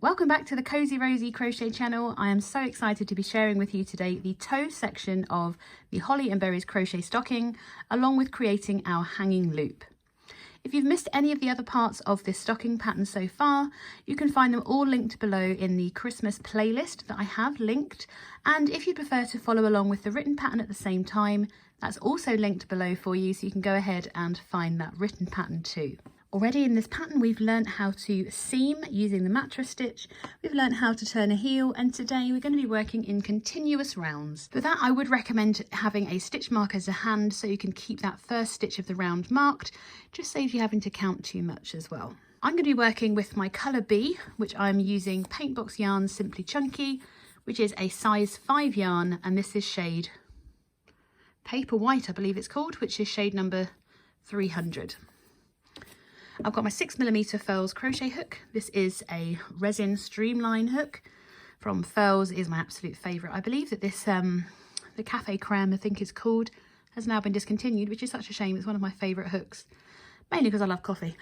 Welcome back to the Cozy Rosy Crochet channel. I am so excited to be sharing with you today the toe section of the Holly and Berries crochet stocking, along with creating our hanging loop. If you've missed any of the other parts of this stocking pattern so far, you can find them all linked below in the Christmas playlist that I have linked. And if you prefer to follow along with the written pattern at the same time, that's also linked below for you, so you can go ahead and find that written pattern too. Already in this pattern, we've learned how to seam using the mattress stitch. We've learned how to turn a heel, and today we're going to be working in continuous rounds. For that, I would recommend having a stitch marker to hand so you can keep that first stitch of the round marked. Just saves you having to count too much as well. I'm going to be working with my colour B, which I'm using PaintBox Yarns Simply Chunky, which is a size 5 yarn, and this is shade Paper White, I believe it's called, which is shade number 300. I've got my 6mm Furls crochet hook. This is a resin streamline hook from Furls. Is my absolute favourite. I believe that this, the Cafe Creme, I think it's called, has now been discontinued, which is such a shame. It's one of my favourite hooks, mainly because I love coffee.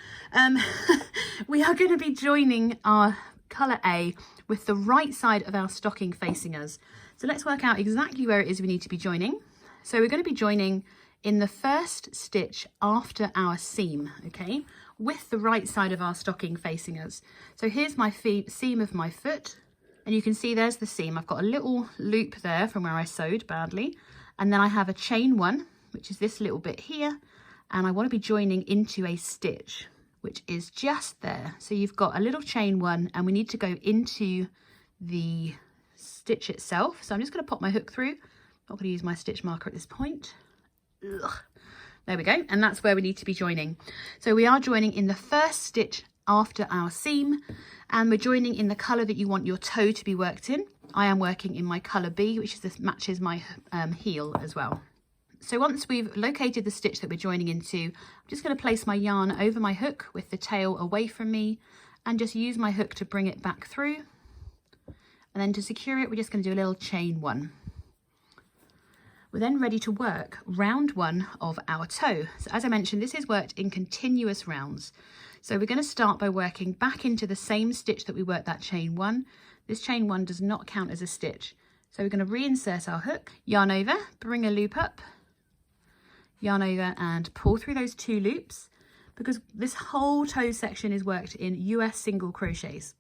We are going to be joining our colour A with the right side of our stocking facing us. So let's work out exactly where it is we need to be joining. So we're going to be joining in the first stitch after our seam, okay, with the right side of our stocking facing us. So here's my seam of my foot, and you can see there's the seam. I've got a little loop there from where I sewed badly, and then I have a chain one, which is this little bit here, and I want to be joining into a stitch, which is just there. So you've got a little chain one, and we need to go into the stitch itself. So I'm just going to pop my hook through. Not going to use my stitch marker at this point. Ugh. There we go, and that's where we need to be joining. So we are joining in the first stitch after our seam, and we're joining in the colour that you want your toe to be worked in. I am working in my colour B, which is this matches my heel as well. So once we've located the stitch that we're joining into, I'm just going to place my yarn over my hook with the tail away from me, and just use my hook to bring it back through. And then to secure it, we're just going to do a little chain one. We're then ready to work round one of our toe. So as I mentioned, this is worked in continuous rounds. So we're going to start by working back into the same stitch that we worked that chain one. This chain one does not count as a stitch. So we're going to reinsert our hook, yarn over, bring a loop up, yarn over and pull through those 2 loops, because this whole toe section is worked in US single crochets.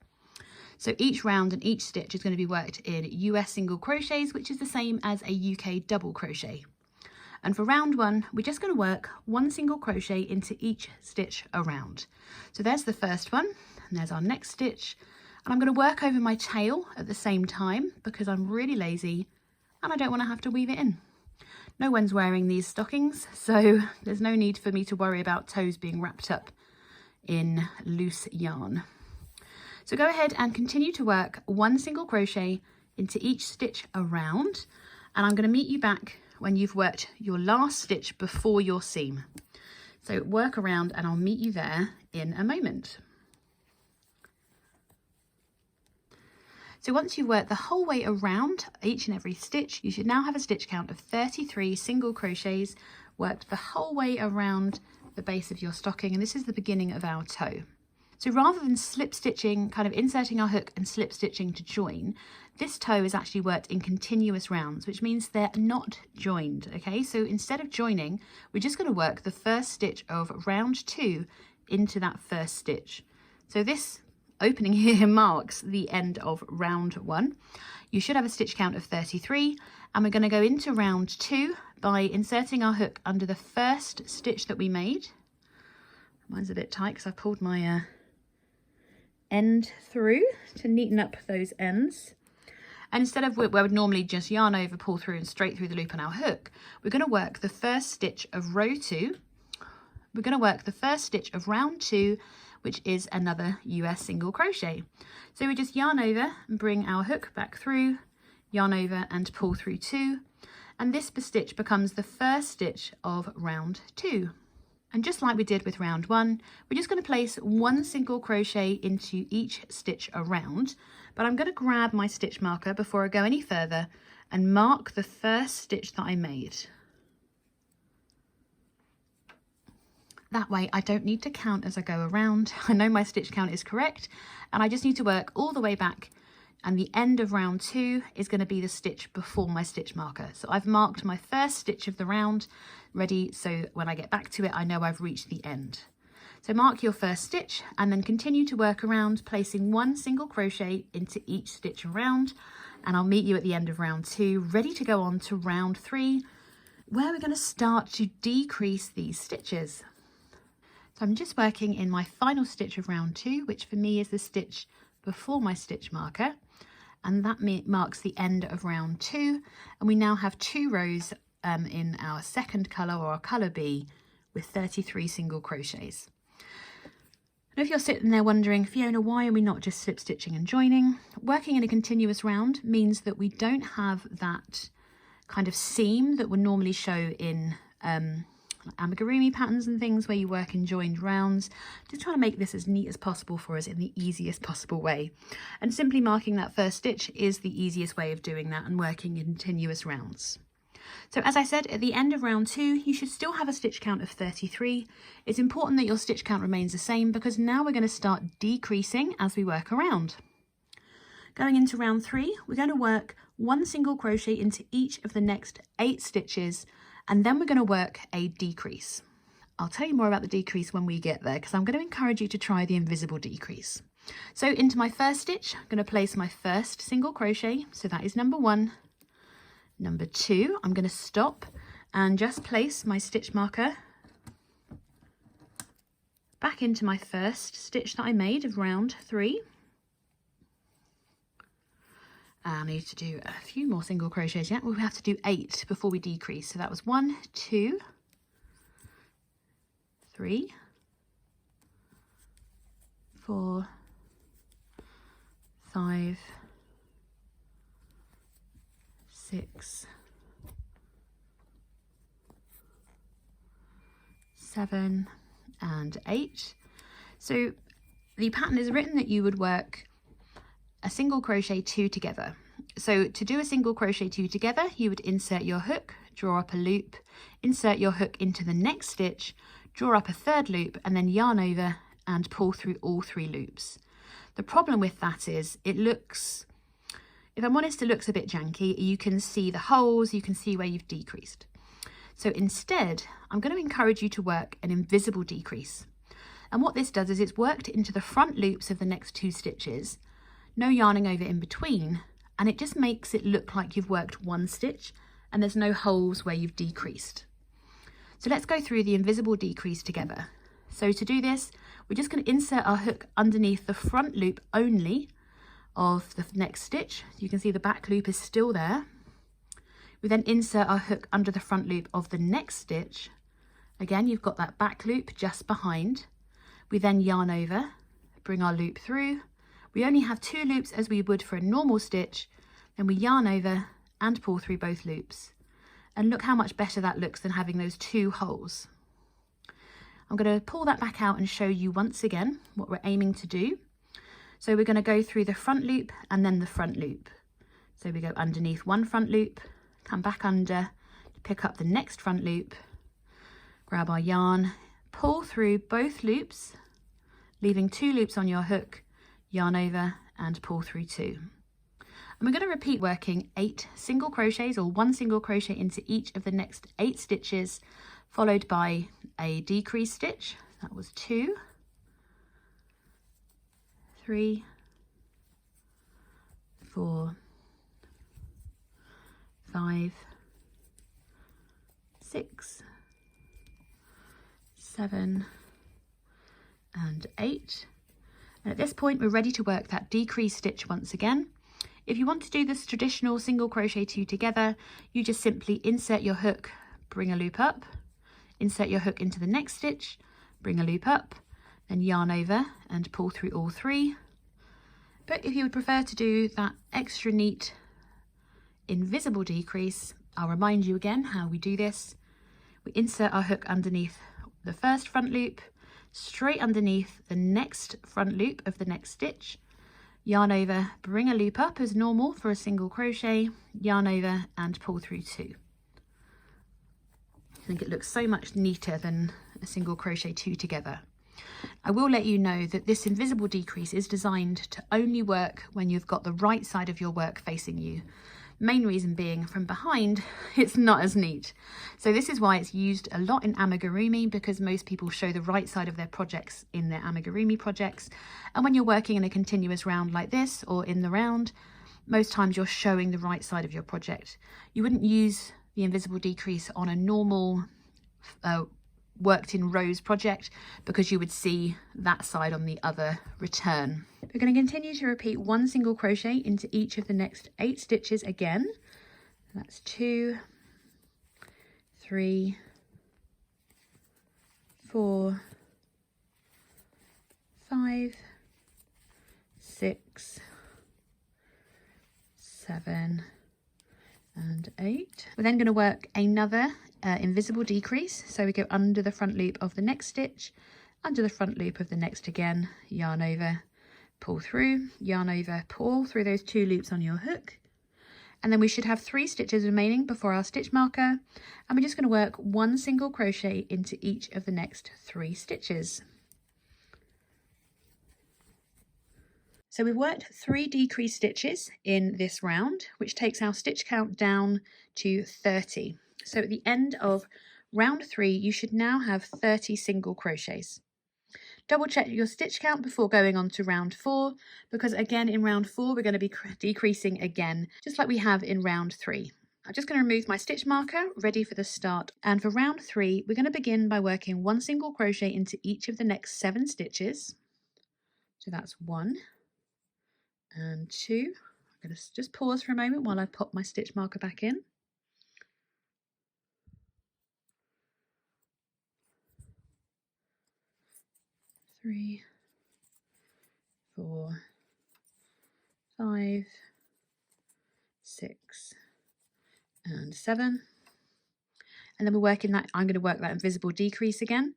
So each round and each stitch is going to be worked in US single crochets, which is the same as a UK double crochet. And for round one, we're just going to work 1 single crochet into each stitch around. So there's the first one, and there's our next stitch. And I'm going to work over my tail at the same time because I'm really lazy and I don't want to have to weave it in. No one's wearing these stockings, so there's no need for me to worry about toes being wrapped up in loose yarn. So go ahead and continue to work 1 single crochet into each stitch around, and I'm going to meet you back when you've worked your last stitch before your seam. So work around and I'll meet you there in a moment. So once you've worked the whole way around each and every stitch, you should now have a stitch count of 33 single crochets worked the whole way around the base of your stocking, and this is the beginning of our toe. So rather than slip stitching, kind of inserting our hook and slip stitching to join, this toe is actually worked in continuous rounds, which means they're not joined, okay? So instead of joining, we're just going to work the first stitch of round 2 into that first stitch. So this opening here marks the end of round 1. You should have a stitch count of 33, and we're going to go into round 2 by inserting our hook under the first stitch that we made. Mine's a bit tight because I pulled my end through to neaten up those ends, and instead of where we'd normally just yarn over, pull through and straight through the loop on our hook, we're going to work the first stitch of row 2. We're going to work the first stitch of round 2, which is another US single crochet. So we just yarn over and bring our hook back through, yarn over and pull through 2, and this stitch becomes the first stitch of round 2. And just like we did with round 1, we're just going to place 1 single crochet into each stitch around, but I'm going to grab my stitch marker before I go any further and mark the first stitch that I made. That way I don't need to count as I go around. I know my stitch count is correct, and I just need to work all the way back, and the end of round 2 is going to be the stitch before my stitch marker. So I've marked my first stitch of the round ready, so when I get back to it I know I've reached the end. So mark your first stitch and then continue to work around, placing 1 single crochet into each stitch around, and I'll meet you at the end of round 2 ready to go on to round 3, where we're going to start to decrease these stitches. So I'm just working in my final stitch of round 2, which for me is the stitch before my stitch marker, and that marks the end of round 2, and we now have 2 rows in our second colour, or our colour B, with 33 single crochets. And if you're sitting there wondering, Fiona, why are we not just slip stitching and joining? Working in a continuous round means that we don't have that kind of seam that would normally show in amigurumi patterns and things where you work in joined rounds. Just trying to make this as neat as possible for us in the easiest possible way, and simply marking that first stitch is the easiest way of doing that and working in continuous rounds. So as I said, at the end of round 2 you should still have a stitch count of 33. It's important that your stitch count remains the same, because now we're going to start decreasing as we work around. Going into round 3, we're going to work 1 single crochet into each of the next 8 stitches, and then we're going to work a decrease. I'll tell you more about the decrease when we get there, because I'm going to encourage you to try the invisible decrease. So into my first stitch, I'm going to place my first single crochet, so that is number 1. Number 2, I'm going to stop and just place my stitch marker back into my first stitch that I made of round 3. I need to do a few more single crochets yet. We'll have to do 8 before we decrease. So that was 1, 2, 3, 4, 5, 6, 7 and 8. So the pattern is written that you would work a single crochet 2 together. So to do a single crochet 2 together, you would insert your hook, draw up a loop, insert your hook into the next stitch, draw up a 3rd loop, and then yarn over and pull through all 3 loops. The problem with that is it looks, if I'm honest, it looks a bit janky. You can see the holes, you can see where you've decreased. So instead, I'm going to encourage you to work an invisible decrease. And what this does is it's worked into the front loops of the next 2 stitches, no yarning over in between, and it just makes it look like you've worked 1 stitch and there's no holes where you've decreased. So let's go through the invisible decrease together. So to do this, we're just going to insert our hook underneath the front loop only of the next stitch. You can see the back loop is still there. We then insert our hook under the front loop of the next stitch. Again, you've got that back loop just behind. We then yarn over, bring our loop through. We only have 2 loops as we would for a normal stitch. Then we yarn over and pull through both loops. And look how much better that looks than having those 2 holes. I'm going to pull that back out and show you once again what we're aiming to do. So we're going to go through the front loop and then the front loop. So we go underneath 1 front loop, come back under, pick up the next front loop, grab our yarn, pull through both loops, leaving 2 loops on your hook, yarn over and pull through 2. And we're going to repeat working 8 single crochets, or 1 single crochet into each of the next 8 stitches, followed by a decrease stitch. That was 2, 3, 4, 5, 6, 7 and 8. And at this point we're ready to work that decrease stitch once again. If you want to do this traditional single crochet 2 together, you just simply insert your hook, bring a loop up, insert your hook into the next stitch, bring a loop up, then yarn over and pull through all 3. But if you would prefer to do that extra neat invisible decrease, I'll remind you again how we do this. We insert our hook underneath the first front loop, straight underneath the next front loop of the next stitch, yarn over, bring a loop up as normal for a single crochet, yarn over and pull through 2. think it looks so much neater than a single crochet two together. I will let you know that this invisible decrease is designed to only work when you've got the right side of your work facing you. Main reason being, from behind, it's not as neat. So this is why it's used a lot in amigurumi, because most people show the right side of their projects in their amigurumi projects. And when you're working in a continuous round like this, or in the round, most times you're showing the right side of your project. You wouldn't use the invisible decrease on a normal worked in rows project, because you would see that side on the other return. We're going to continue to repeat one single crochet into each of the next 8 stitches again. That's 2, 3, 4, 5, 6, 7 and 8. We're then going to work another invisible decrease. So we go under the front loop of the next stitch, under the front loop of the next again, yarn over, pull through, yarn over, pull through those 2 loops on your hook. And then we should have 3 stitches remaining before our stitch marker. And we're just going to work 1 single crochet into each of the next 3 stitches. So we've worked 3 decrease stitches in this round, which takes our stitch count down to 30. So at the end of round 3, you should now have 30 single crochets. Double check your stitch count before going on to round 4, because again in round 4 we're going to be decreasing again, just like we have in round 3. I'm just going to remove my stitch marker, ready for the start. And for round 3, we're going to begin by working 1 single crochet into each of the next 7 stitches. So that's 1 and 2. I'm going to just pause for a moment while I pop my stitch marker back in. 3, 4, 5, 6 and 7. And then we're working that, I'm going to work that invisible decrease again.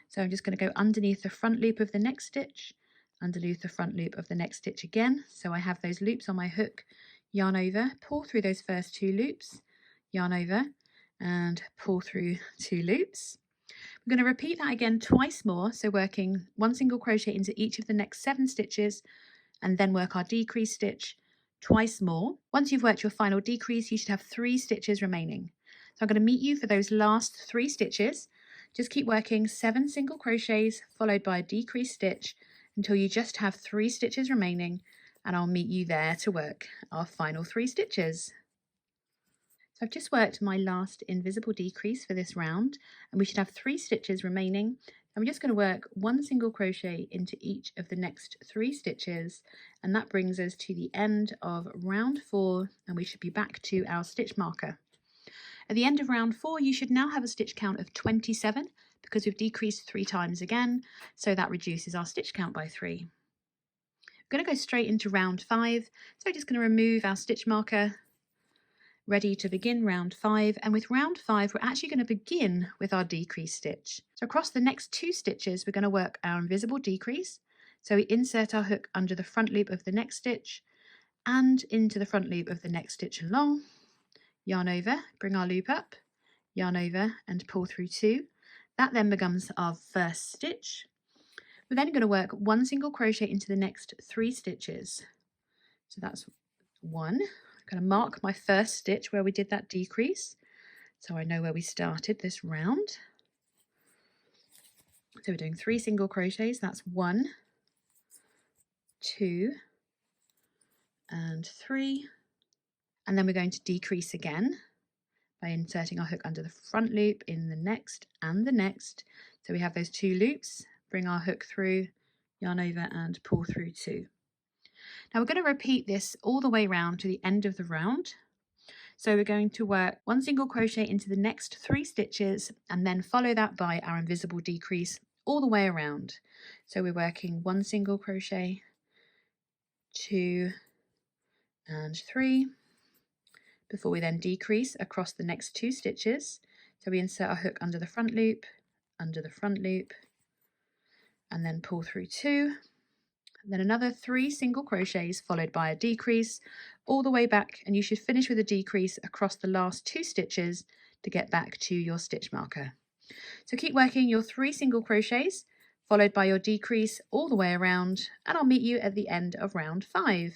So I'm just going to go underneath the front loop of the next stitch, underneath the front loop of the next stitch again. So I have those loops on my hook, yarn over, pull through those first 2 loops, yarn over and pull through 2 loops. We're going to repeat that again twice more, so working 1 single crochet into each of the next 7 stitches and then work our decrease stitch twice more. Once you've worked your final decrease, you should have 3 stitches remaining. So I'm going to meet you for those last 3 stitches. Just keep working 7 single crochets followed by a decrease stitch until you just have 3 stitches remaining, and I'll meet you there to work our final 3 stitches. So I've just worked my last invisible decrease for this round, and we should have 3 stitches remaining, and we're just going to work 1 single crochet into each of the next 3 stitches, and that brings us to the end of round 4, and we should be back to our stitch marker. At the end of round 4, you should now have a stitch count of 27, because we've decreased 3 times again, so that reduces our stitch count by 3. We're going to go straight into round 5, so we're just going to remove our stitch marker, ready to begin round 5. And with round 5, we're actually going to begin with our decrease stitch. So across the next 2 stitches, we're going to work our invisible decrease. So we insert our hook under the front loop of the next stitch and into the front loop of the next stitch along, yarn over, bring our loop up, yarn over and pull through 2. That then becomes our first stitch. We're then going to work 1 single crochet into the next 3 stitches. So that's 1. I'm going to mark my first stitch where we did that decrease, so I know where we started this round. So we're doing 3 single crochets. That's 1, 2 and 3, and then we're going to decrease again by inserting our hook under the front loop in the next and the next. So we have those 2 loops, bring our hook through, yarn over and pull through 2. Now we're going to repeat this all the way round to the end of the round. So we're going to work 1 single crochet into the next 3 stitches and then follow that by our invisible decrease all the way around. So we're working 1 single crochet, 2 and 3 before we then decrease across the next 2 stitches. So we insert our hook under the front loop, under the front loop, and then pull through 2. Then another 3 single crochets followed by a decrease all the way back, and you should finish with a decrease across the last 2 stitches to get back to your stitch marker. So keep working your 3 single crochets followed by your decrease all the way around, and I'll meet you at the end of round 5.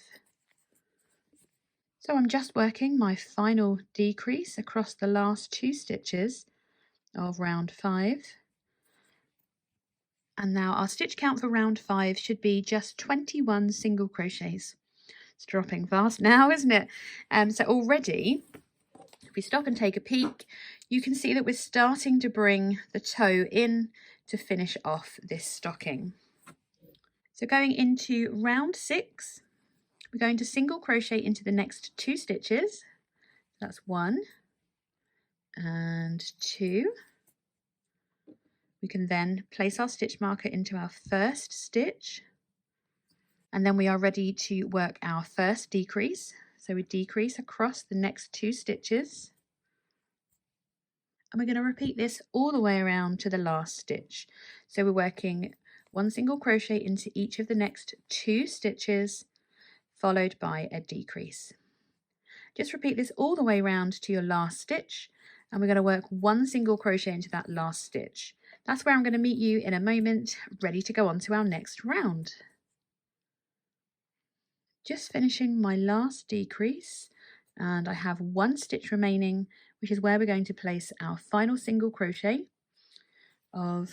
So I'm just working my final decrease across the last 2 stitches of round 5. And now our stitch count for round 5 should be just 21 single crochets. It's dropping fast now, isn't it? So already, if we stop and take a peek, you can see that we're starting to bring the toe in to finish off this stocking. So going into round 6, we're going to single crochet into the next 2 stitches. That's 1 and 2. We can then place our stitch marker into our first stitch, and then we are ready to work our first decrease. So we decrease across the next 2 stitches, and we're going to repeat this all the way around to the last stitch. So we're working 1 single crochet into each of the next 2 stitches, followed by a decrease. Just repeat this all the way around to your last stitch, and we're going to work 1 single crochet into that last stitch. That's where I'm going to meet you in a moment, ready to go on to our next round. Just finishing my last decrease, and I have 1 stitch remaining, which is where we're going to place our final single crochet of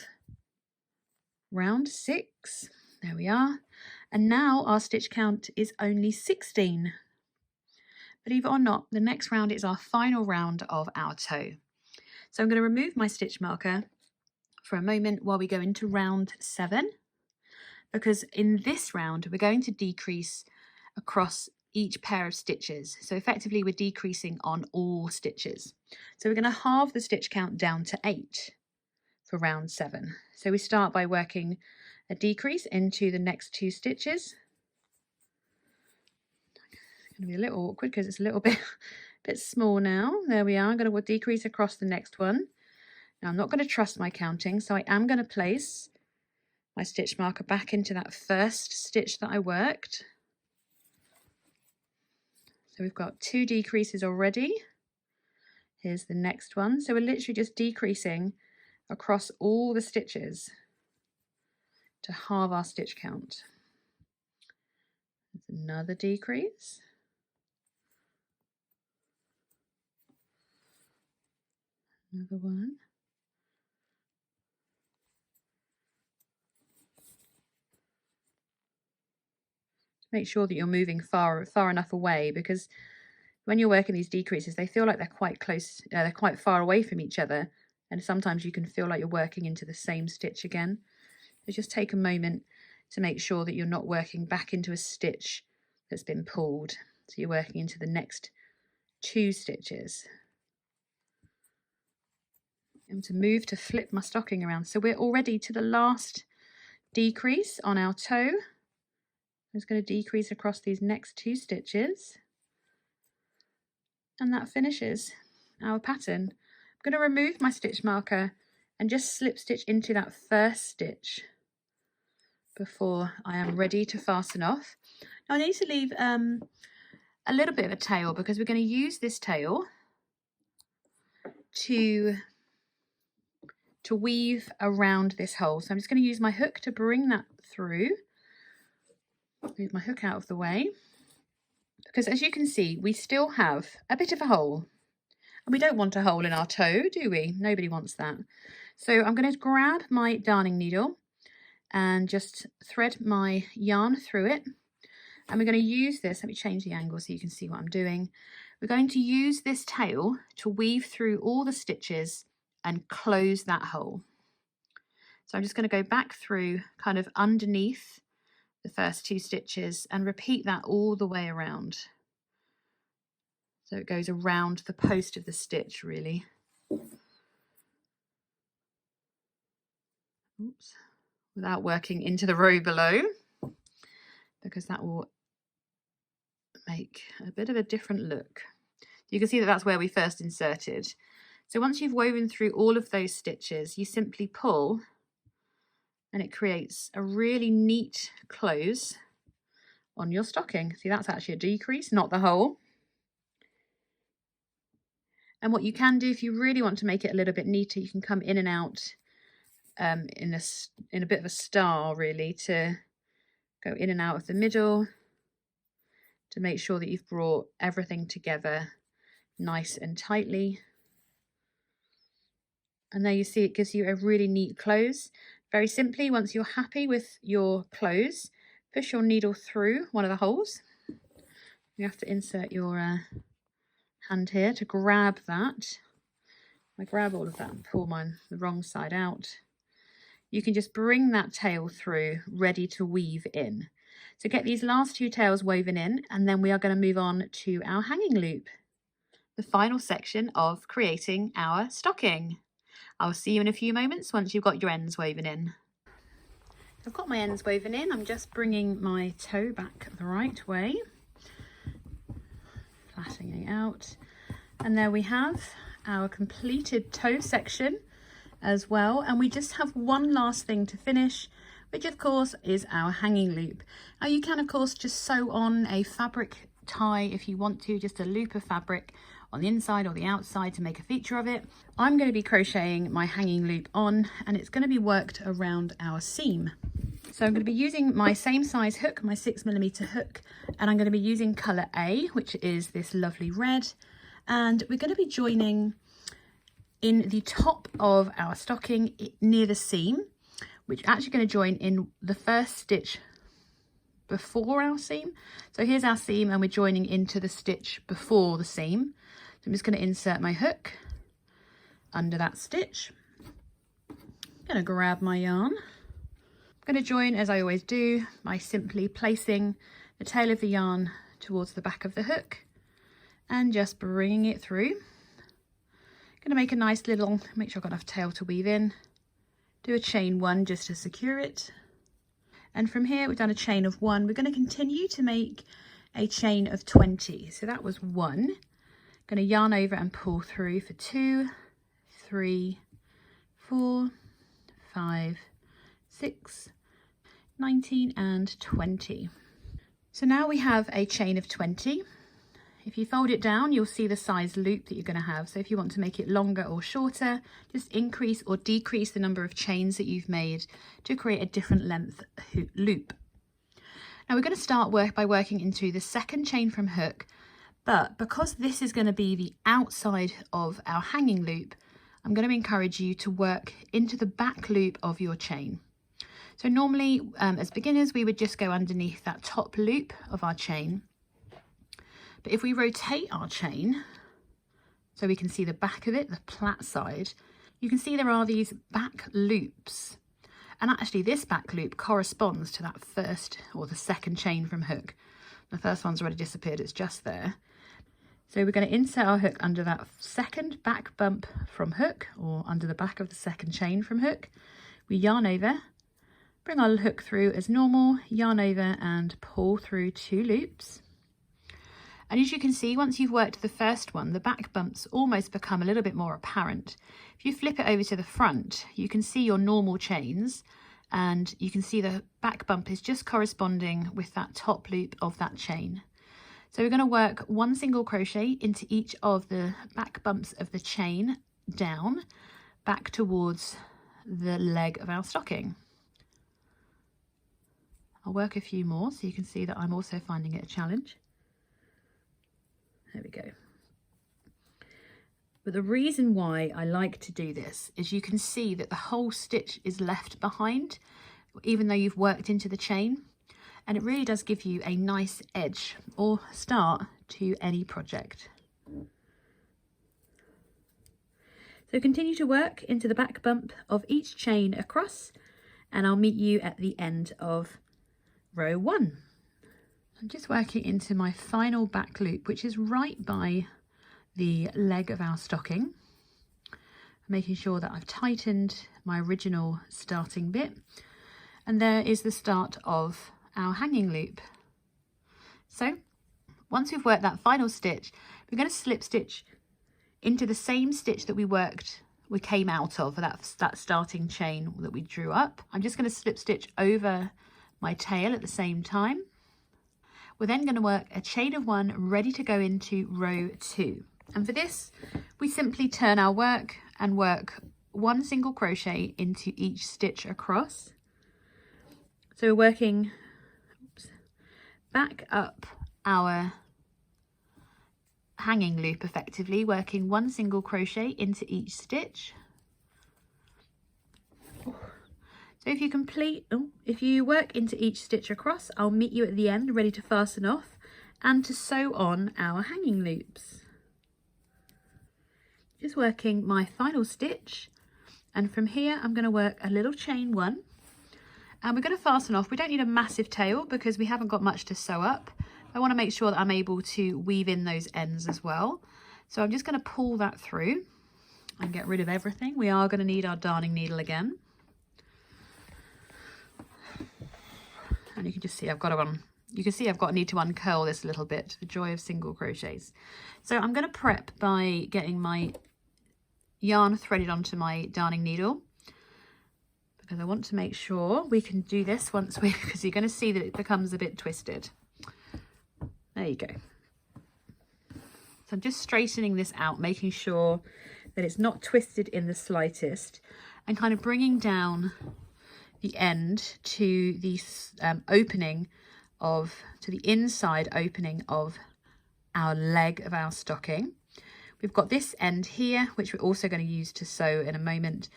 round 6. There we are. And now our stitch count is only 16. Believe it or not, the next round is our final round of our toe. So I'm going to remove my stitch marker for a moment while we go into round 7, because in this round we're going to decrease across each pair of stitches. So effectively we're decreasing on all stitches. So we're going to halve the stitch count down to 8 for round 7. So we start by working a decrease into the next 2 stitches. It's going to be a little awkward because it's a little bit small now. There we are. I'm going to decrease across the next one. Now I'm not going to trust my counting, so I am going to place my stitch marker back into that first stitch that I worked. So we've got 2 decreases already. Here's the next one. So we're literally just decreasing across all the stitches to halve our stitch count. There's another decrease. Another one. Make sure that you're moving far enough away, because when you're working these decreases, they feel like they're quite close, they're quite far away from each other, and sometimes you can feel like you're working into the same stitch again. So just take a moment to make sure that you're not working back into a stitch that's been pulled. So you're working into the next 2 stitches. I'm to move to flip my stocking around. So we're already to the last decrease on our toe. I'm just going to decrease across these next 2 stitches, and that finishes our pattern. I'm going to remove my stitch marker and just slip stitch into that first stitch before I am ready to fasten off. Now I need to leave a little bit of a tail, because we're going to use this tail to weave around this hole. So I'm just going to use my hook to bring that through. Move my hook out of the way, because as you can see, we still have a bit of a hole, and we don't want a hole in our toe, do we? Nobody wants that. So I'm going to grab my darning needle and just thread my yarn through it, and we're going to use this. Let me change the angle so you can see what I'm doing. We're going to use this tail to weave through all the stitches and close that hole. So I'm just going to go back through kind of underneath the first 2 stitches and repeat that all the way around. So it goes around the post of the stitch, really. Oops. Without working into the row below, because that will make a bit of a different look. You can see that that's where we first inserted. So once you've woven through all of those stitches, you simply pull, and it creates a really neat close on your stocking. See, that's actually a decrease, not the hole. And what you can do if you really want to make it a little bit neater, you can come in and out in a bit of a star, really, to go in and out of the middle to make sure that you've brought everything together nice and tightly. And there you see it gives you a really neat close. Very simply, once you're happy with your close, push your needle through one of the holes. You have to insert your hand here to grab that. I grab all of that and pull mine the wrong side out. You can just bring that tail through, ready to weave in. So get these last 2 tails woven in, and then we are going to move on to our hanging loop, the final section of creating our stocking. I'll see you in a few moments once you've got your ends woven in. I've got my ends woven in. I'm just bringing my toe back the right way, flattening it out, and there we have our completed toe section as well. And we just have one last thing to finish, which of course is our hanging loop. Now you can of course just sew on a fabric tie if you want to, just a loop of fabric on the inside or the outside to make a feature of it. I'm going to be crocheting my hanging loop on, and it's going to be worked around our seam. So I'm going to be using my same size hook, my 6mm hook, and I'm going to be using colour A, which is this lovely red, and we're going to be joining in the top of our stocking near the seam, which is actually going to join in the first stitch before our seam. So here's our seam, and we're joining into the stitch before the seam. So I'm just going to insert my hook under that stitch. I'm going to grab my yarn. I'm going to join, as I always do, by simply placing the tail of the yarn towards the back of the hook and just bringing it through. I'm going to make a nice little, make sure I've got enough tail to weave in. Do a chain 1 just to secure it. And from here we've done a chain of 1. We're going to continue to make a chain of 20. So that was 1. Going to yarn over and pull through for 2, 3, 4, 5, 6, 19 and 20. So now we have a chain of 20. If you fold it down, you'll see the size loop that you're going to have. So if you want to make it longer or shorter, just increase or decrease the number of chains that you've made to create a different length loop. Now we're going to start by working into the second chain from hook, but because this is going to be the outside of our hanging loop, I'm going to encourage you to work into the back loop of your chain. So normally as beginners, we would just go underneath that top loop of our chain. But if we rotate our chain, so we can see the back of it, the plait side, you can see there are these back loops. And actually this back loop corresponds to that first or the second chain from hook. The first one's already disappeared, it's just there. So we're going to insert our hook under that second back bump from hook, or under the back of the second chain from hook. We yarn over, bring our hook through as normal, yarn over and pull through 2 loops. And as you can see, once you've worked the first one, the back bumps almost become a little bit more apparent. If you flip it over to the front, you can see your normal chains, and you can see the back bump is just corresponding with that top loop of that chain. So we're going to work 1 single crochet into each of the back bumps of the chain down, back towards the leg of our stocking. I'll work a few more so you can see that I'm also finding it a challenge. There we go. But the reason why I like to do this is you can see that the whole stitch is left behind, even though you've worked into the chain. And it really does give you a nice edge or start to any project. So continue to work into the back bump of each chain across, and I'll meet you at the end of row 1. I'm just working into my final back loop, which is right by the leg of our stocking, making sure that I've tightened my original starting bit, and there is the start of our hanging loop. So once we've worked that final stitch, we're going to slip stitch into the same stitch that we came out of, that starting chain that we drew up. I'm just going to slip stitch over my tail at the same time. We're then going to work a chain of 1 ready to go into row 2. And for this, we simply turn our work and work one single crochet into each stitch across. So we're working back up our hanging loop, effectively working one single crochet into each stitch. So if you work into each stitch across, I'll meet you at the end ready to fasten off and to sew on our hanging loops. Just working my final stitch, and from here I'm going to work a little chain one, and we're going to fasten off. We don't need a massive tail because we haven't got much to sew up. I want to make sure that I'm able to weave in those ends as well. So I'm just going to pull that through and get rid of everything. We are going to need our darning needle again. And you can just see I've got to need to uncurl this a little bit, the joy of single crochets. So I'm going to prep by getting my yarn threaded onto my darning needle, because I want to make sure we can do this because you're going to see that it becomes a bit twisted. There you go. So I'm just straightening this out, making sure that it's not twisted in the slightest, and kind of bringing down the end to the inside opening of our leg of our stocking. We've got this end here, which we're also going to use to sew in a moment.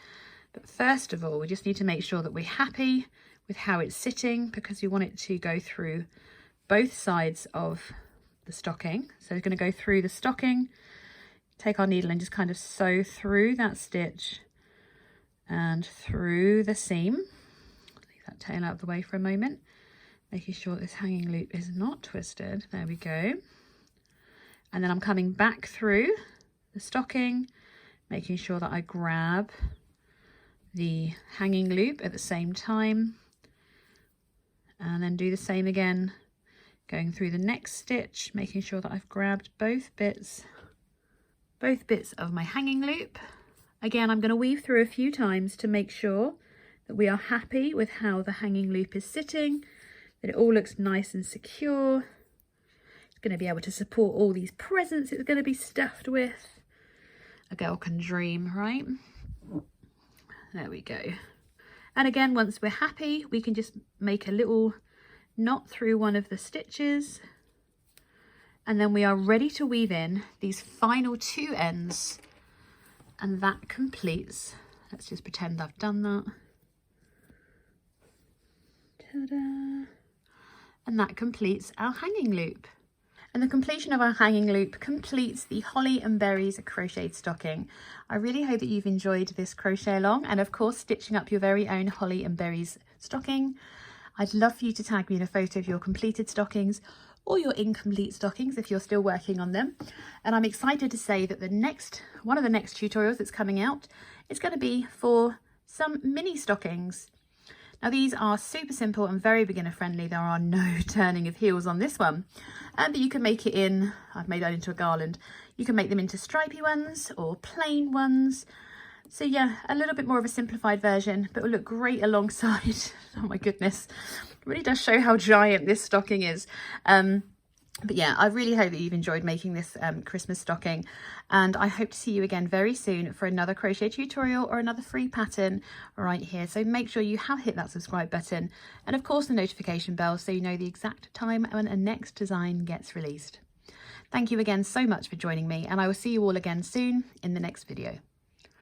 But first of all, we just need to make sure that we're happy with how it's sitting, because we want it to go through both sides of the stocking. So we're going to go through the stocking, take our needle and just kind of sew through that stitch and through the seam. That tail out of the way for a moment, making sure this hanging loop is not twisted. There we go. And then I'm coming back through the stocking, making sure that I grab the hanging loop at the same time, and then do the same again, going through the next stitch, making sure that I've grabbed both bits of my hanging loop. Again, I'm going to weave through a few times to make sure that we are happy with how the hanging loop is sitting, that it all looks nice and secure. It's going to be able to support all these presents it's going to be stuffed with. A girl can dream, right? There we go. And again, once we're happy, we can just make a little knot through one of the stitches, and then we are ready to weave in these final two ends, and that completes. Let's just pretend I've done that. Ta-da! And that completes our hanging loop. And the completion of our hanging loop completes the Holly and Berries crocheted stocking. I really hope that you've enjoyed this crochet along, and of course stitching up your very own Holly and Berries stocking. I'd love for you to tag me in a photo of your completed stockings or your incomplete stockings if you're still working on them. And I'm excited to say that one of the next tutorials that's coming out is going to be for some mini stockings. Now these are super simple and very beginner friendly. There are no turning of heels on this one. But you can make it in, I've made that into a garland. You can make them into stripy ones or plain ones. So yeah, a little bit more of a simplified version, but will look great alongside. Oh my goodness, it really does show how giant this stocking is. But yeah, I really hope that you've enjoyed making this Christmas stocking, and I hope to see you again very soon for another crochet tutorial or another free pattern right here. So make sure you have hit that subscribe button, and of course the notification bell, so you know the exact time when a next design gets released. Thank you again so much for joining me, and I will see you all again soon in the next video.